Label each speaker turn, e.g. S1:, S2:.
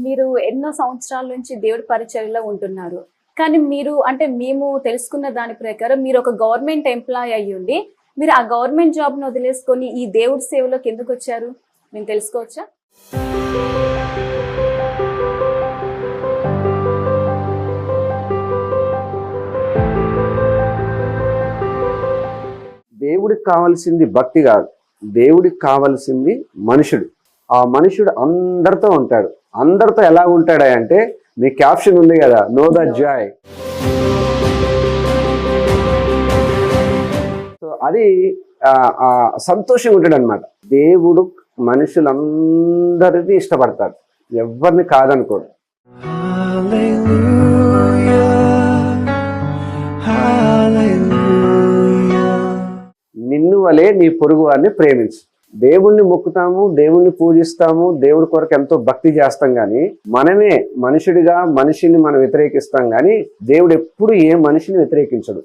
S1: మీరు ఎన్నో సంవత్సరాల నుంచి దేవుడి పరిచర్యలో ఉంటున్నారు. కానీ మీరు అంటే మేము తెలుసుకున్న దాని ప్రకారం మీరు ఒక గవర్నమెంట్ ఎంప్లాయ్ అయ్యుండి, మీరు ఆ గవర్నమెంట్ జాబ్‌ని వదిలేసుకొని ఈ దేవుడి సేవలోకి ఎందుకొచ్చారు? మేము తెలుసుకోవచ్చా?
S2: దేవుడికి కావాల్సింది భక్తి కాదు. దేవుడికి కావాల్సింది మనుషుడు. ఆ మనుషుడు అందరితో ఉంటాడు. అందరితో ఎలా ఉంటాడా అంటే, మీ క్యాప్షన్ ఉంది కదా, నో ద జాయ్. సో అది సంతోషంగా ఉంటాడు అనమాట. దేవుడు మనుషులందరినీ ఇష్టపడతాడు, ఎవరిని కాదనుకోడు. నిన్ను వలే నీ పొరుగు వారిని ప్రేమించు. దేవుణ్ణి మొక్కుతాము, దేవుణ్ణి పూజిస్తాము, దేవుడి కొరకు ఎంతో భక్తి చేస్తాం, కానీ మనమే మనుషుడిగా మనిషిని మనం వ్యతిరేకిస్తాం, కానీ దేవుడు ఎప్పుడు ఏ మనిషిని వ్యతిరేకించడు.